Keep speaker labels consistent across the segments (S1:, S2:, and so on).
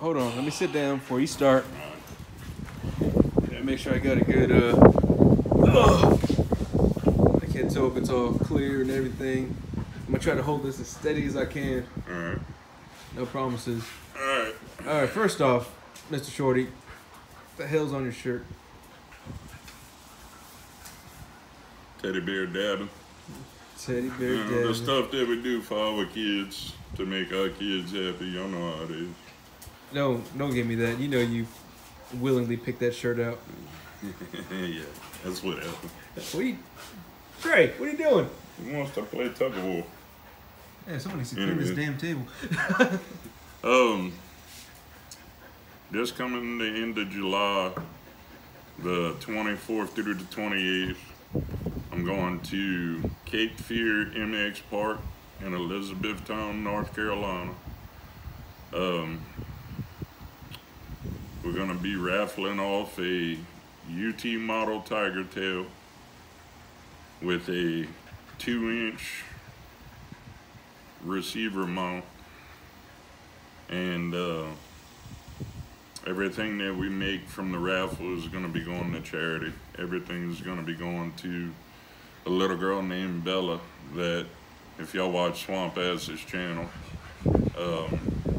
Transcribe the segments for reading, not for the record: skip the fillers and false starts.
S1: Hold on, let me sit down before you start. Make sure I got a good, I can't tell if it's all clear and everything. I'm gonna try to hold this as steady as I can.
S2: Alright.
S1: No promises.
S2: Alright.
S1: Alright, first off, Mr. Shorty, what the hell's on your shirt?
S2: Teddy bear dabbing.
S1: Teddy bear
S2: You know,
S1: dabbing.
S2: the stuff that we do for our kids to make our kids happy. Y'all know how it is.
S1: No, don't give me that. You know you willingly picked that shirt out.
S2: Yeah, that's what happened.
S1: What are you... Trey, what are you doing?
S2: He wants to play tug of war.
S1: Yeah, somebody needs to clean this damn table.
S2: Just coming the end of July, the 24th through the 28th, I'm going to Cape Fear MX Park in Elizabethtown, North Carolina. We're gonna be raffling off a UT model tiger tail with a 2-inch receiver mount, and everything that we make from the raffle is going to be going to charity. Everything is going to be going to a little girl named Bella that, if y'all watch Swamp Ass's channel,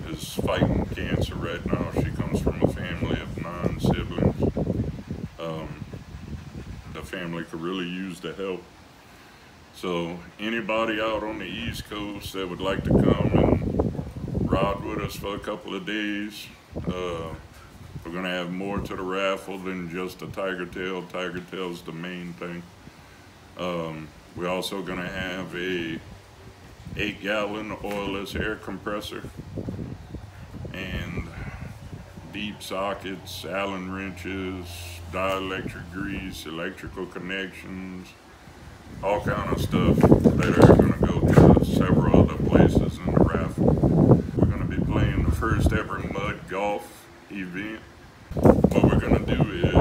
S2: is fighting cancer right now. She comes from a family of 9 siblings. The family could really use the help. So anybody out on the East Coast that would like to come and ride with us for a couple of days, we're gonna have more to the raffle than just a tiger tail. Tiger tail's the main thing. We're also gonna have a 8-gallon oilless air compressor and deep sockets, Allen wrenches, dielectric grease, electrical connections, all kind of stuff that are going to go to several other places in the raffle. We're going to be playing the first ever mud golf event. What we're going to do is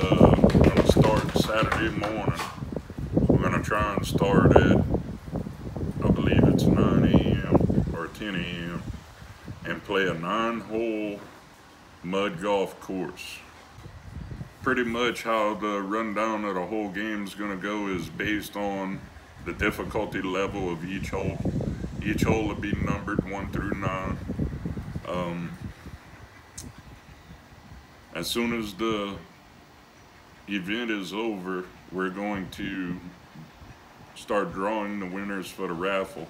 S2: we're going to start Saturday morning. We're going to try and start at, I believe it's 9 a.m. or 10 a.m. and play a 9-hole mud golf course. Pretty much how the rundown of the whole game is going to go is based on the difficulty level of each hole. Each hole will be numbered 1 through 9. As soon as the event is over, we're going to start drawing the winners for the raffle.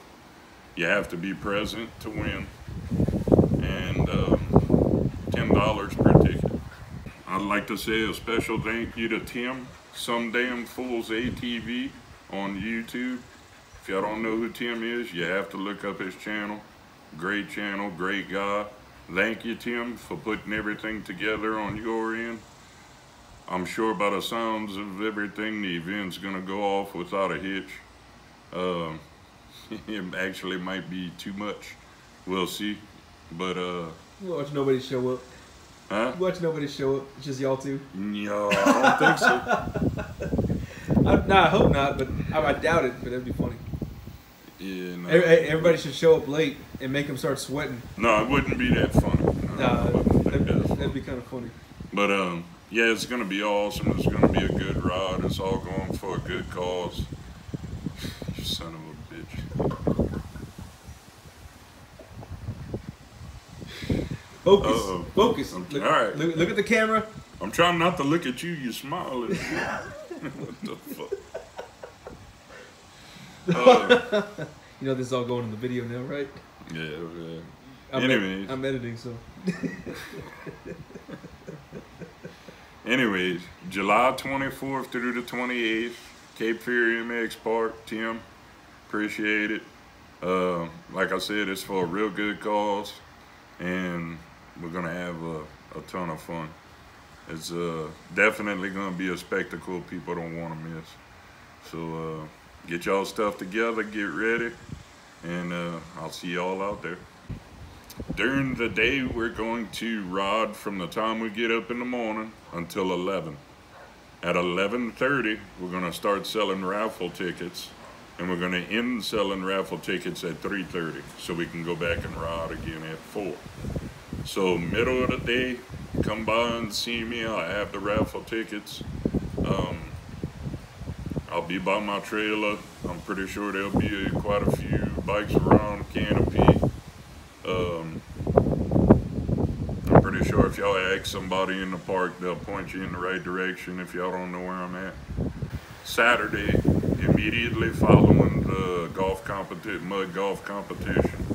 S2: You have to be present to win, and $10 per ticket. I'd like to say a special thank you to Tim, Some Damnfools Atv on YouTube. If y'all don't know who Tim is, you have to look up his channel. Great channel, great guy. Thank you, Tim, for putting everything together on your end. I'm sure by the sounds of everything, the event's gonna go off without a hitch. It actually might be too much. We'll see, but
S1: Watch nobody show up.
S2: huh?
S1: Watch nobody show up. It's just y'all two.
S2: No, I don't think so.
S1: I hope not, but I doubt it. But that'd be funny.
S2: Yeah, no.
S1: Everybody should show up late and make them start sweating.
S2: No, it wouldn't be that funny.
S1: Nah,
S2: I wouldn't think that's funny.
S1: that'd be kind of funny.
S2: But yeah, it's gonna be awesome. It's gonna be a good ride. It's all going for a good cause. You son of a bitch.
S1: Focus.
S2: Uh-oh.
S1: Focus.
S2: All
S1: Look,
S2: right.
S1: look at the camera.
S2: I'm trying not to look at you. You smile and shit. What the fuck?
S1: You know this is all going in the video now, right?
S2: Yeah.
S1: I'm
S2: Anyways.
S1: I'm editing, so.
S2: Anyways, July 24th through the 28th, Cape Fear MX Park. Tim, appreciate it. Like I said, it's for a real good cause, and we're gonna have a ton of fun. It's definitely gonna be a spectacle people don't want to miss. So get y'all stuff together, get ready, and I'll see y'all out there. During the day, we're going to ride from the time we get up in the morning until 11. At 11:30, we're going to start selling raffle tickets, and we're going to end selling raffle tickets at 3:30, so we can go back and ride again at 4. So middle of the day, come by and see me. I have the raffle tickets. I'll be by my trailer. I'm pretty sure there'll be quite a few bikes around, canopy. I'm pretty sure if y'all ask somebody in the park, they'll point you in the right direction if y'all don't know where I'm at. Saturday, immediately following the mud golf competition,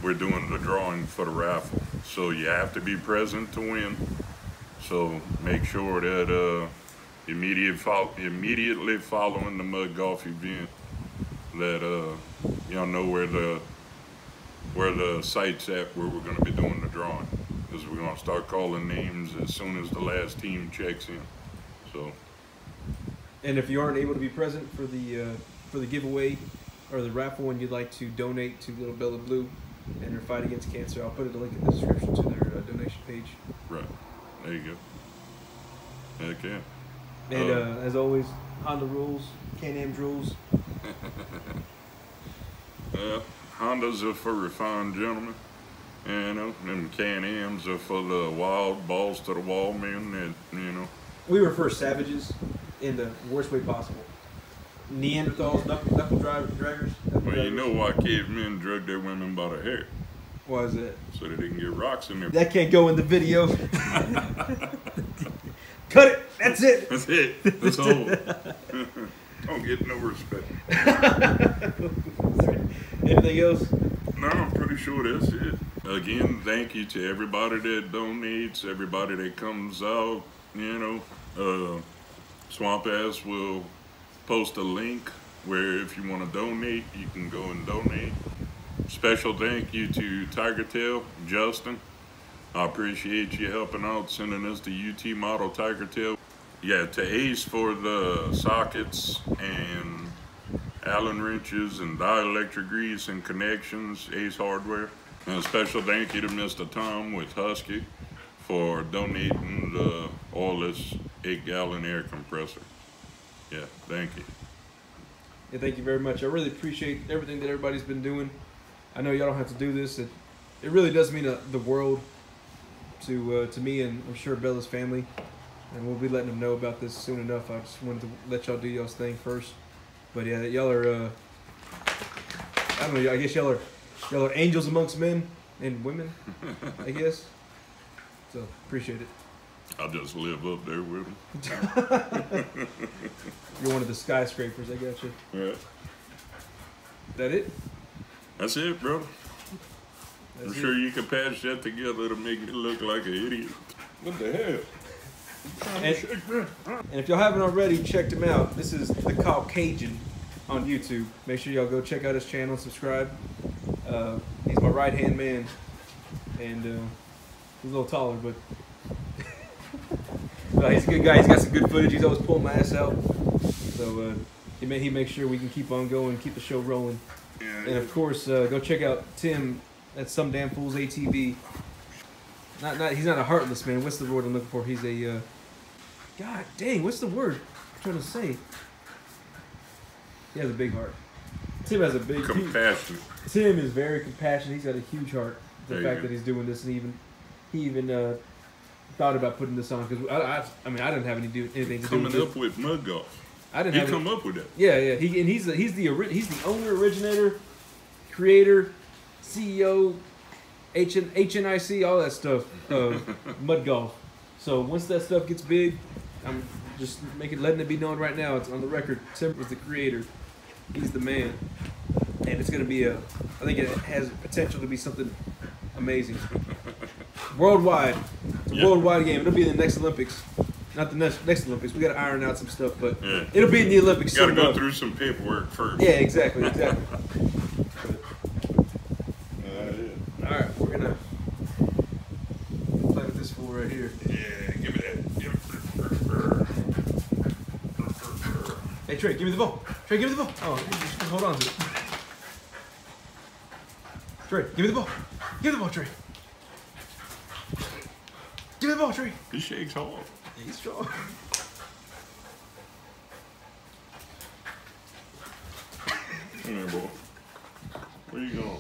S2: we're doing the drawing for the raffle. So you have to be present to win. So make sure that immediately following the mud golf event, that y'all know where the site's at where we're going to be doing the drawing, because we're going to start calling names as soon as the last team checks in. So.
S1: And if you aren't able to be present for the giveaway or the raffle, and you'd like to donate to Little Bella Blue and their fight against cancer, I'll put a link in the description to their donation page.
S2: Right. There you go. Heck yeah.
S1: And as always, Honda rules, Can-Am's rules.
S2: Hondas are for refined gentlemen. You know, them Can-Ams are for the wild, balls to the wall men that, you know.
S1: We were first savages in the worst way possible. Neanderthals, knuckle draggers.
S2: Well, you know why cavemen drug their women by the hair?
S1: Why is that?
S2: So that they can get rocks in there.
S1: That can't go in the video. Cut it. That's it.
S2: That's it. That's all. Don't get no respect.
S1: Anything else?
S2: No, I'm pretty sure that's it. Again, thank you to everybody that donates, everybody that comes out. You know, Swamp Ass will post a link where if you want to donate, you can go and donate. Special thank you to Tiger Tail, Justin. I appreciate you helping out, sending us the UT model Tiger Tail. Yeah, to Ace for the sockets and Allen wrenches and dielectric grease and connections, Ace Hardware. And a special thank you to Mr. Tom with Husky for donating the oilless 8-gallon air compressor. Yeah, thank you.
S1: Yeah, thank you very much. I really appreciate everything that everybody's been doing. I know y'all don't have to do this. It really does mean the world to me, and I'm sure Bella's family. And we'll be letting them know about this soon enough. I just wanted to let y'all do y'all's thing first. But yeah, y'all are, I don't know, I guess y'all are angels amongst men and women, I guess. So, appreciate it.
S2: I'll just live up there with them.
S1: You're one of the skyscrapers, I got you.
S2: Yeah.
S1: That it?
S2: That's it, bro. I'm sure you can patch that together to make me look like an idiot. What the hell?
S1: And if y'all haven't already checked him out, this is the Cau-Cajun on YouTube. Make sure y'all go check out his channel and subscribe. He's my right-hand man. And he's a little taller, but he's a good guy. He's got some good footage. He's always pulling my ass out. So he makes sure we can keep on going, keep the show rolling. And of course, go check out Tim at Some Damnfools Atv. He's not a heartless man. What's the word I'm looking for? He's a God dang, what's the word I'm trying to say? He has a big heart. Tim has a big
S2: compassionate.
S1: Tim is very compassionate. He's got a huge heart. The fact that he's doing this, and he even thought about putting this on, because I mean I didn't have anything to do with it.
S2: Coming up with mud golf.
S1: I didn't have
S2: come up with that.
S1: Yeah. He's the owner, originator, creator, CEO, HNIC, all that stuff of mud golf. So once that stuff gets big, I'm just letting it be known right now. It's on the record. Tim is the creator. He's the man, and it's gonna be I think it has potential to be something amazing. Worldwide. It's a worldwide game. It'll be in the next Olympics. Not the next Olympics. We got to iron out some stuff, but it'll be in the Olympics.
S2: Got to go through some paperwork first.
S1: Yeah, exactly. All right, we're gonna play with this fool right here.
S2: Yeah, give me that.
S1: Hey Trey, give me the ball. Trey, give me the ball. Oh, just hold on to it. Trey, give me the ball. Give me the ball, Trey. Give me the ball, Trey.
S2: He shakes hard.
S1: He's strong.
S2: Come here, boy. Where you going?